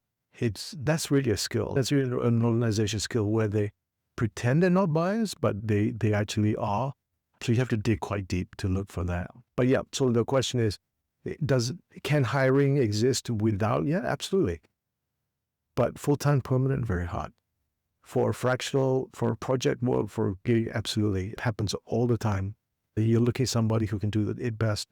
that's really a skill. That's really an organization skill where they pretend they're not biased, but they actually are. So you have to dig quite deep to look for that. But yeah, so the question is, can hiring exist without? Yeah, absolutely. But full-time permanent, very hard. For fractional, for project work, for gig, absolutely. It happens all the time. You're looking at somebody who can do it best,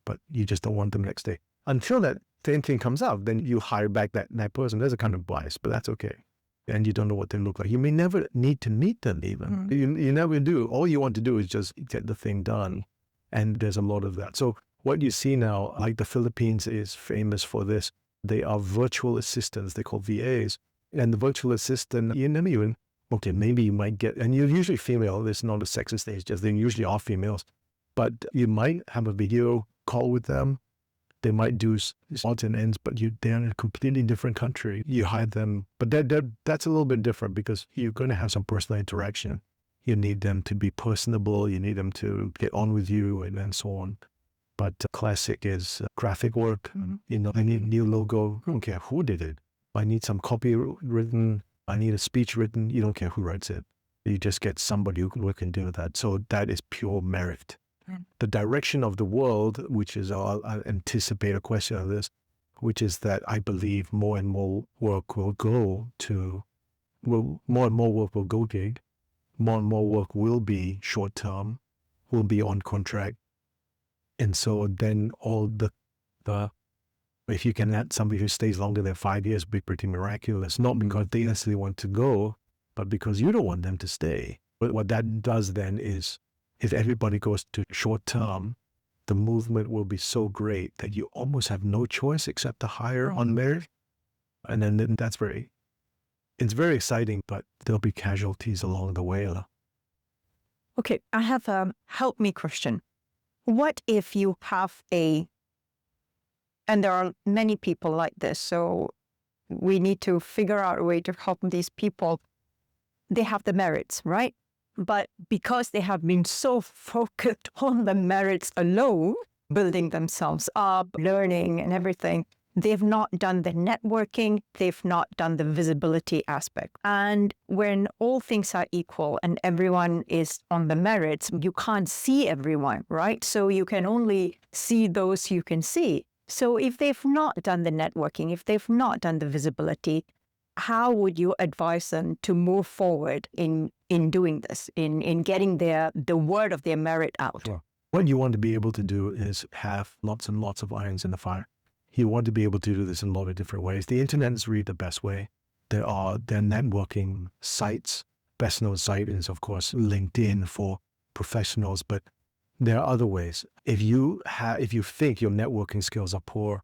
but you just don't want them next day. Until that same thing comes out, then you hire back that person. There's a kind of bias, but that's okay. And you don't know what they look like. You may never need to meet them even. You never do. All you want to do is just get the thing done. And there's a lot of that. So what you see now, like the Philippines is famous for this. They are virtual assistants. They're called VAs. And the virtual assistant, you never even, okay, maybe you might get, and you're usually female. There's not a sexist stage, just they usually are females. But you might have a video call with them. They might do odds and ends, but they're in a completely different country. You hire them, but that's a little bit different because you're going to have some personal interaction. You need them to be personable. You need them to get on with you and so on. But classic is graphic work. You know, I need a new logo. I don't care who did it. I need some copy written. I need a speech written. You don't care who writes it. You just get somebody who can do that. So that is pure merit. The direction of the world, which is, I'll anticipate a question of this, which is that I believe more and more work will go gig. More and more work will be short term, will be on contract. And so then all the if you can add somebody who stays longer than 5 years, be pretty miraculous. Not because they necessarily want to go, but because you don't want them to stay. But what that does then is, if everybody goes to short term, the movement will be so great that you almost have no choice except to hire on merit. And then it's very exciting, but there'll be casualties along the way. Okay, I have a help me question. What if you have and there are many people like this, so we need to figure out a way to help these people. They have the merits, right? But because they have been so focused on the merits alone, building themselves up, learning and everything, they've not done the networking, they've not done the visibility aspect. And when all things are equal and everyone is on the merits, you can't see everyone, right? So you can only see those you can see. So if they've not done the networking, if they've not done the visibility, how would you advise them to move forward in doing this, in getting the word of their merit out? Sure. What you want to be able to do is have lots and lots of irons in the fire. You want to be able to do this in a lot of different ways. The internet is really the best way. There are networking sites. Best known site is, of course, LinkedIn for professionals, but there are other ways. If you think your networking skills are poor,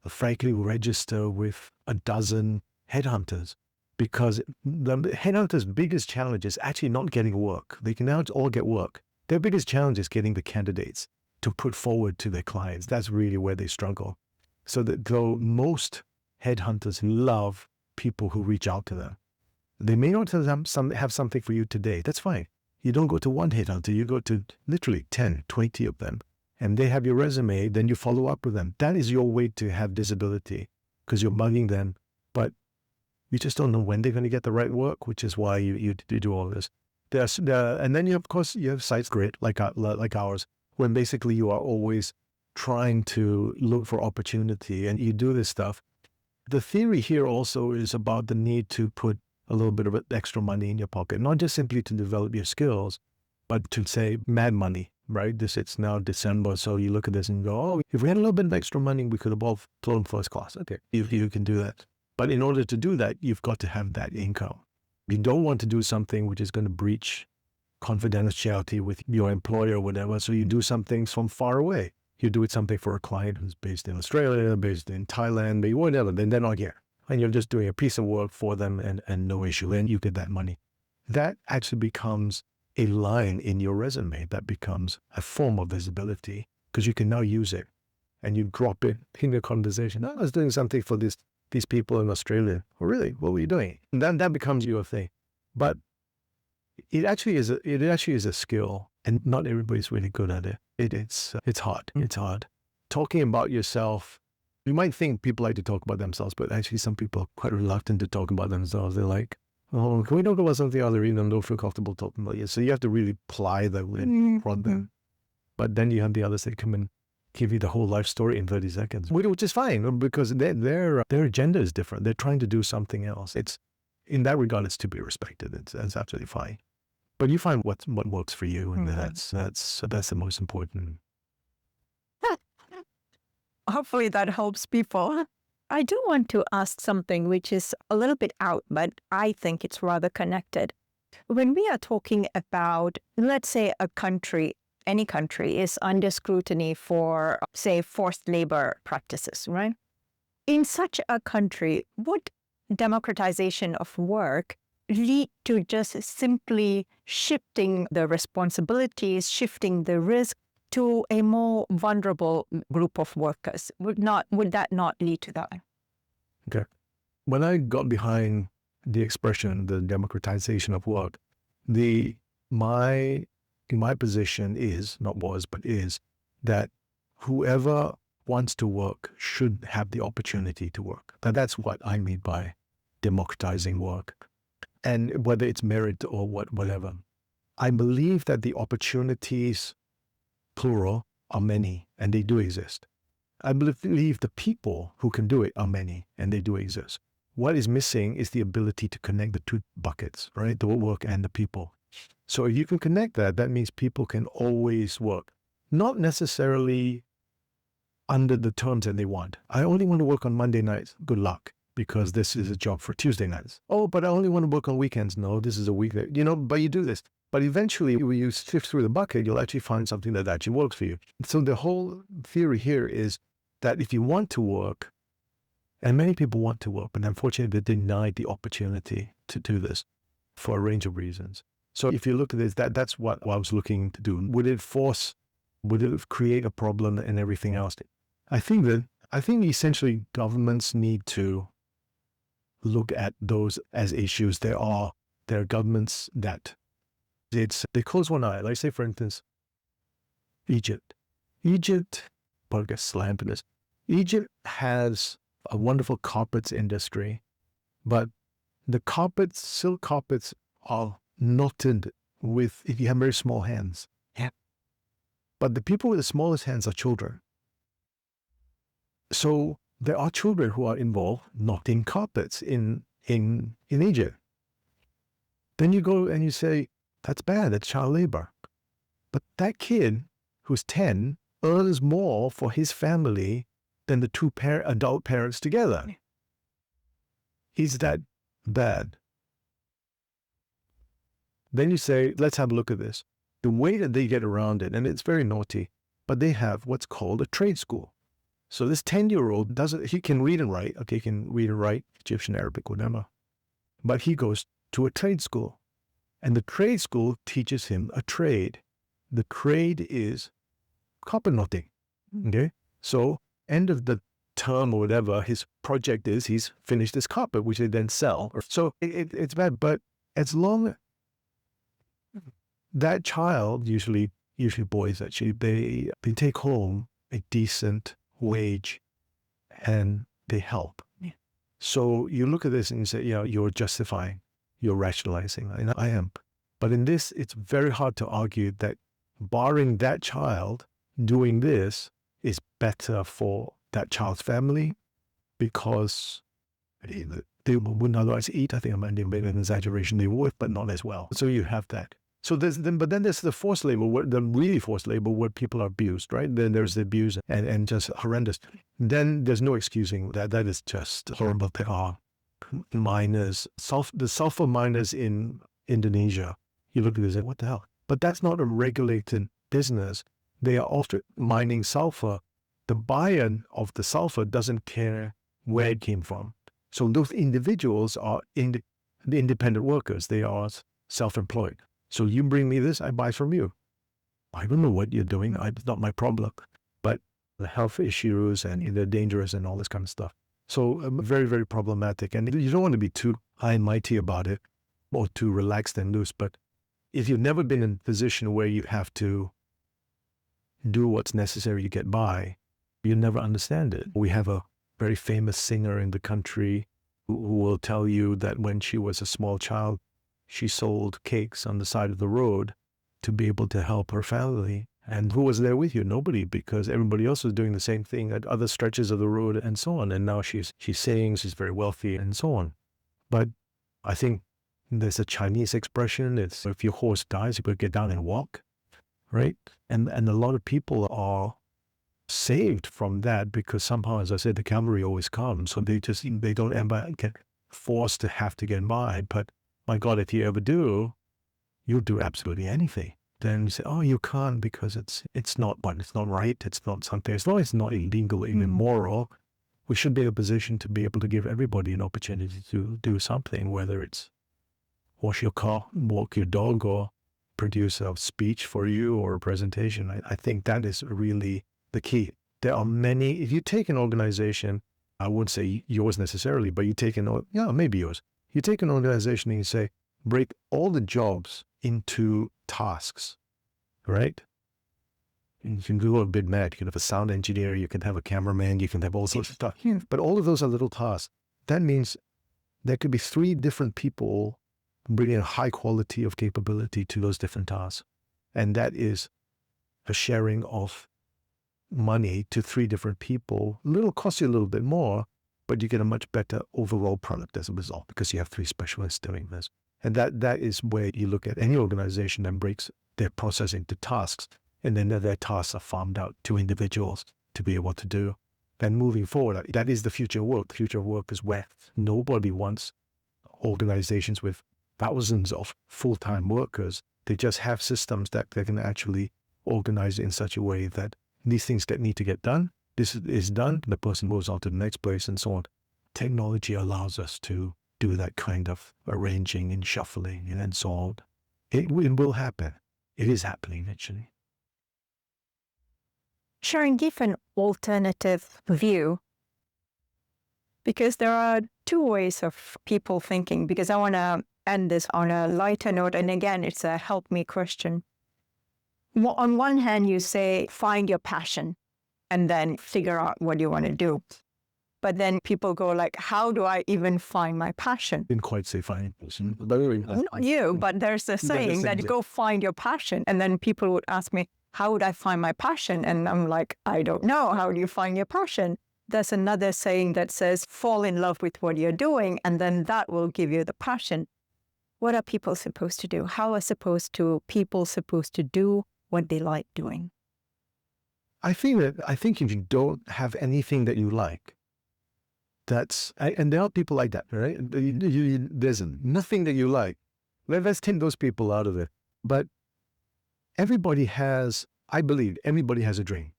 frankly, register with a dozen headhunters, because the headhunters' biggest challenge is actually not getting work. They can now all get work. Their biggest challenge is getting the candidates to put forward to their clients. That's really where they struggle. So that though most headhunters love people who reach out to them, they may not have something for you today. That's fine. You don't go to one headhunter, you go to literally 10, 20 of them, and they have your resume, then you follow up with them. That is your way to have visibility, because you're bugging them, but you just don't know when they're going to get the right work, which is why you do all this. And then you have sites Gritt, like ours, when basically you are always trying to look for opportunity and you do this stuff. The theory here also is about the need to put a little bit of extra money in your pocket, not just simply to develop your skills, but to say mad money. right? It's now December, so you look at this and go, oh, if we had a little bit of extra money, we could have all flown first class. Okay, you can do that. But in order to do that, you've got to have that income. You don't want to do something which is going to breach confidentiality with your employer or whatever, so you do something from far away. You do something for a client who's based in Australia, based in Thailand, maybe whatever, then they're not here. And you're just doing a piece of work for them and no issue, and you get that money. That actually becomes a line in your resume. That becomes a form of visibility because you can now use it and you drop it in the conversation. Oh, I was doing something for these people in Australia. Oh, really? What were you doing? And then that becomes your thing. But it actually is a skill, and not everybody's really good at it. It's hard. It's hard. Talking about yourself, you might think people like to talk about themselves, but actually some people are quite reluctant to talk about themselves. They're like, oh, can we talk about something other reason? Don't feel comfortable talking about it. So you have to really ply the win from them. But then you have the others that come and give you the whole life story in 30 seconds, which is fine because their agenda is different. They're trying to do something else. It's in that regard, it's to be respected. It's absolutely fine. But you find what works for you, and that's the most important. Hopefully that helps people. I do want to ask something which is a little bit out, but I think it's rather connected. When we are talking about, let's say, a country, any country is under scrutiny for, say, forced labor practices, right? In such a country, would democratization of work lead to just simply shifting the responsibilities, shifting the risk to a more vulnerable group of workers? Would that not lead to that? Okay. When I got behind the expression, the democratization of work, my position is, not was, but is, that whoever wants to work should have the opportunity to work. That's what I mean by democratizing work. And whether it's merit or whatever, I believe that the opportunities, plural, are many, and they do exist. I believe the people who can do it are many, and they do exist. What is missing is the ability to connect the two buckets, right? The work and the people. So if you can connect that, that means people can always work. Not necessarily under the terms that they want. I only want to work on Monday nights. Good luck, because this is a job for Tuesday nights. Oh, but I only want to work on weekends. No, this is a week that, but you do this. But eventually, when you sift through the bucket, you'll actually find something that actually works for you. So the whole theory here is that if you want to work, and many people want to work, but unfortunately they're denied the opportunity to do this for a range of reasons. So if you look at this, that's what I was looking to do. Would it create a problem and everything else? I think essentially governments need to look at those as issues. There are governments that they close one eye. Like say, for instance, Egypt, but I guess slammed for this. Egypt has a wonderful carpets industry, but the silk carpets are knotted if you have very small hands. Yeah. But the people with the smallest hands are children. So there are children who are involved knotting carpets in Egypt. Then you go and you say, that's bad, that's child labor. But that kid who's 10 earns more for his family than the two adult parents together. Is that bad? Then you say, let's have a look at this. The way that they get around it, and it's very naughty, but they have what's called a trade school. So this 10-year-old he can read and write. Okay, he can read and write, Egyptian, Arabic, whatever. But he goes to a trade school. And the trade school teaches him a trade. The trade is carpet knotting. Okay? So end of the term or whatever, his project is he's finished this carpet, which they then sell. So it's bad. But as long that child, usually boys actually, they take home a decent wage and they help. Yeah. So you look at this and you say, you're justifying, you're rationalizing, and I am. But in this, it's very hard to argue that barring that child doing this is better for that child's family because they wouldn't otherwise eat. I think I'm a bit of an exaggeration. They would, but not as well. So you have that. So but then there's the forced labor, the really forced labor where people are abused, right? Then there's the abuse and just horrendous. Then there's no excusing that. That is just horrible. There are miners, the sulfur miners in Indonesia. You look at this and say, what the hell? But that's not a regulated business. They are also mining sulfur. The buyer of the sulfur doesn't care where it came from. So those individuals are the independent workers. They are self-employed. So you bring me this, I buy from you. I don't know what you're doing. It's not my problem. But the health issues and they're dangerous and all this kind of stuff. So very, very problematic. And you don't want to be too high and mighty about it or too relaxed and loose. But if you've never been in a position where you have to do what's necessary to get by, you never understand it. We have a very famous singer in the country who will tell you that when she was a small child, she sold cakes on the side of the road to be able to help her family. And who was there with you? Nobody, because everybody else was doing the same thing at other stretches of the road and so on. And now she's sings, she's very wealthy and so on. But I think there's a Chinese expression, it's if your horse dies, you better get down and walk, right? And a lot of people are saved from that because somehow, as I said, the cavalry always comes. So they don't ever get forced to have to get by. But my God, if you ever do, you'll do absolutely anything. Then you say, oh, you can't because it's not right. It's not something, as long as it's not illegal, even immoral, we should be in a position to be able to give everybody an opportunity to do something, whether it's wash your car, walk your dog, or produce a speech for you or a presentation. I think that is really the key. There are many, if you take an organization, I wouldn't say yours necessarily, but maybe yours. You take an organization and you say, break all the jobs into tasks, right? You can go a bit mad. You can have a sound engineer, you can have a cameraman, you can have all sorts of stuff. But all of those are little tasks. That means there could be 3 different people bringing a high quality of capability to those different tasks. And that is a sharing of money to 3 different people. It'll cost you a little bit more, but you get a much better overall product as a result because you have 3 specialists doing this. And that is where you look at any organization that breaks their process into tasks, and then their tasks are farmed out to individuals to be able to do. Then moving forward, that is the future of work. The future of work is where nobody wants organizations with thousands of full-time workers. They just have systems that they can actually organize in such a way that these things that need to get done, this is done, the person moves on to the next place and so on. Technology allows us to do that kind of arranging and shuffling and so on. It will happen. It is happening, actually. Shahryn, give an alternative view, because there are 2 ways of people thinking, because I want to end this on a lighter note. And again, it's a help me question. On one hand, you say, find your passion and then figure out what you want to do. But then people go like, how do I even find my passion? Didn't quite say find passion. Not you, but there's a saying that you go find your passion. And then people would ask me, how would I find my passion? And I'm like, I don't know. How do you find your passion? There's another saying that says, fall in love with what you're doing, and then that will give you the passion. What are people supposed to do? How are people supposed to do what they like doing? I think if you don't have anything that you like, and there are people like that, right? There's nothing that you like. Let's take those people out of it. But I believe everybody has a dream.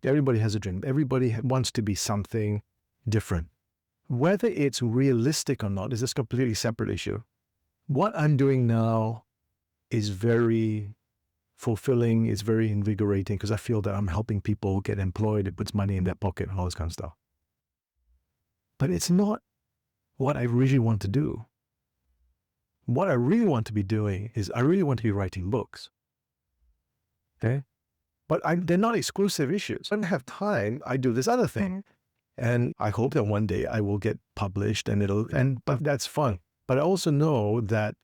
Everybody has a dream. Everybody wants to be something different. Whether it's realistic or not is a completely separate issue. What I'm doing now is very fulfilling, is very invigorating, because I feel that I'm helping people get employed. It puts money in their pocket and all this kind of stuff. But it's not what I really want to do. What I really want to be doing is I really want to be writing books. Okay? But they're not exclusive issues. I don't have time. I do this other thing. And I hope that one day I will get published but that's fun. But I also know that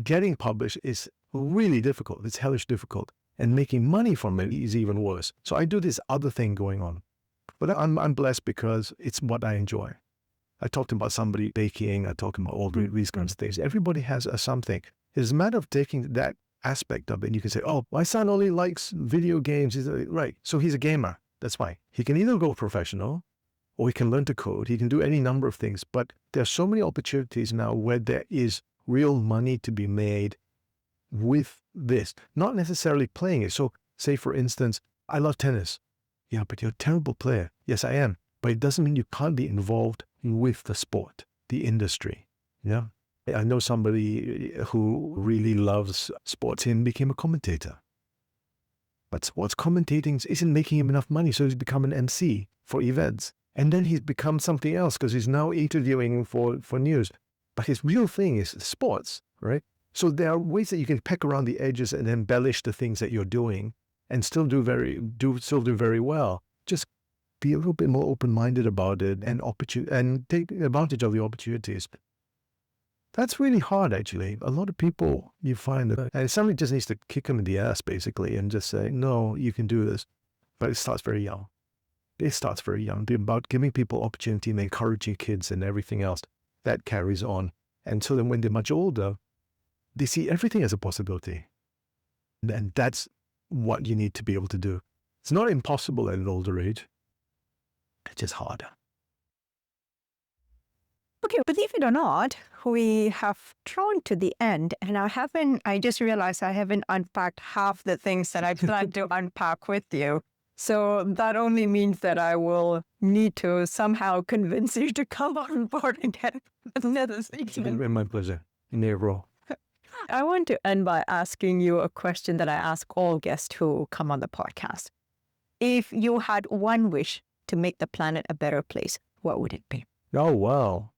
getting published is really difficult. It's hellish difficult. And making money from it is even worse. So I do this other thing going on. But I'm blessed because it's what I enjoy. I talked about somebody baking. I talked about all these kinds of things. Everybody has something. It's a matter of taking that aspect of it. And you can say, oh, my son only likes video games. Right. So he's a gamer. That's fine. He can either go professional or he can learn to code. He can do any number of things. But there are so many opportunities now where there is real money to be made with this, not necessarily playing it. So say, for instance, I love tennis. Yeah, but you're a terrible player. Yes, I am. But it doesn't mean you can't be involved with the sport, the industry. Yeah. I know somebody who really loves sports and became a commentator. But sports commentating isn't making him enough money, so he's become an MC for events. And then he's become something else because he's now interviewing for news. But his real thing is sports, right? So there are ways that you can peck around the edges and embellish the things that you're doing and still do very well. Just be a little bit more open-minded about it and take advantage of the opportunities. That's really hard, actually. A lot of people, you find that, and somebody just needs to kick them in the ass, basically, and just say, no, you can do this. But it starts very young. It starts very young. It's about giving people opportunity and encouraging kids and everything else. That carries on. And so then when they're much older, they see everything as a possibility. And that's what you need to be able to do. It's not impossible at an older age. It's just harder. Okay, believe it or not, we have drawn to the end, and I just realized I haven't unpacked half the things that I planned to unpack with you. So that only means that I will need to somehow convince you to come on board and get another season. My pleasure. In your role. I want to end by asking you a question that I ask all guests who come on the podcast. If you had one wish to make the planet a better place, what would it be? Oh, wow.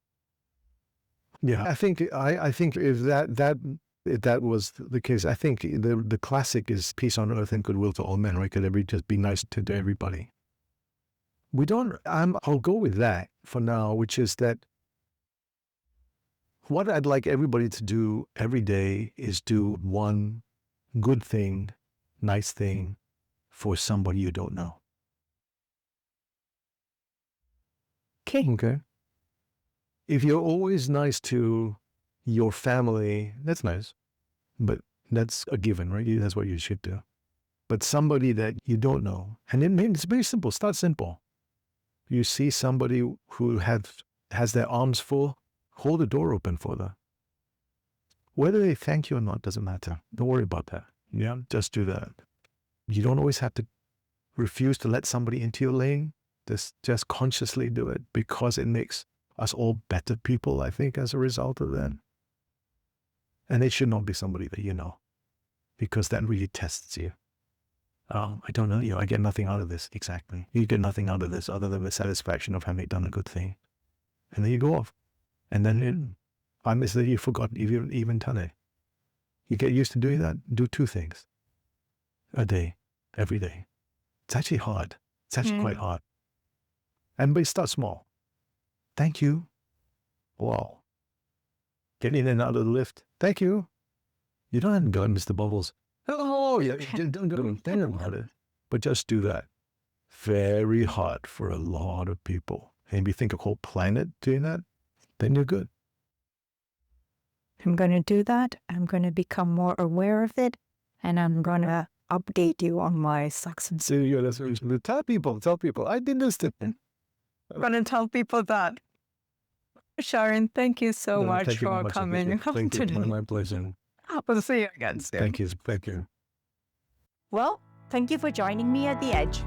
Yeah, I think if that was the case, I think the classic is peace on earth and goodwill to all men, right? Could everybody just be nice to everybody? I'll go with that for now, which is that what I'd like everybody to do every day is do one good thing, nice thing for somebody you don't know. Okay. If you're always nice to your family, that's nice, but that's a given, right? That's what you should do. But somebody that you don't know, and it's very simple. Start simple. You see somebody who has their arms full, hold the door open for them. Whether they thank you or not doesn't matter. Don't worry about that. Yeah, just do that. You don't always have to refuse to let somebody into your lane. Just consciously do it because it makes us all better people, I think, as a result of that. And it should not be somebody that you know, because that really tests you. I don't know you. I get nothing out of this. Exactly. You get nothing out of this other than the satisfaction of having done a good thing. And then you go off. And then I miss that you forgot even done it. You get used to doing that. Do two things a day, every day. It's actually hard. It's actually quite hard. But start small. Thank you. Wow. Get in and out of the lift. Thank you. You don't have to go, Mr. Bubbles. Oh, yeah. Don't think about it. But just do that. Very hard for a lot of people. And if you think a whole planet doing that, then you're good. I'm going to do that. I'm going to become more aware of it. And I'm going to update you on my success. So tell people. I did this. I'm going to tell people that. Shahryn, thank you so much for coming. Thank you. My pleasure. We'll see you again soon. Thank you. Well, thank you for joining me at The Edge.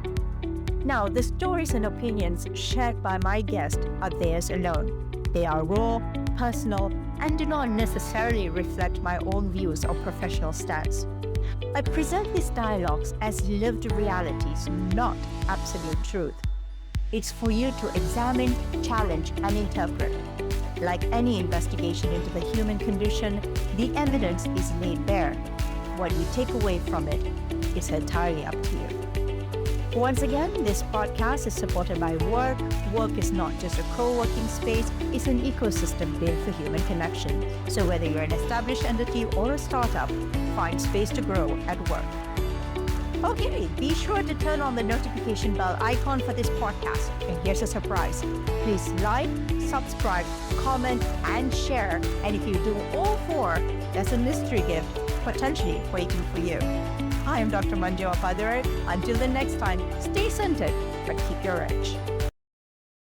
Now, the stories and opinions shared by my guests are theirs alone. They are raw, personal, and do not necessarily reflect my own views or professional stance. I present these dialogues as lived realities, not absolute truth. It's for you to examine, challenge, and interpret. Like any investigation into the human condition, the evidence is laid bare. What you take away from it is entirely up to you. Once again, this podcast is supported by Work. Work is not just a co-working space, it's an ecosystem built for human connection. So whether you're an established entity or a startup, find space to grow at work. Okay, be sure to turn on the notification bell icon for this podcast. And here's a surprise. Please like, subscribe, comment, and share. And if you do all four, there's a mystery gift potentially waiting for you. I am Dr. Manjo Apadure. Until the next time, stay centered, but keep your edge.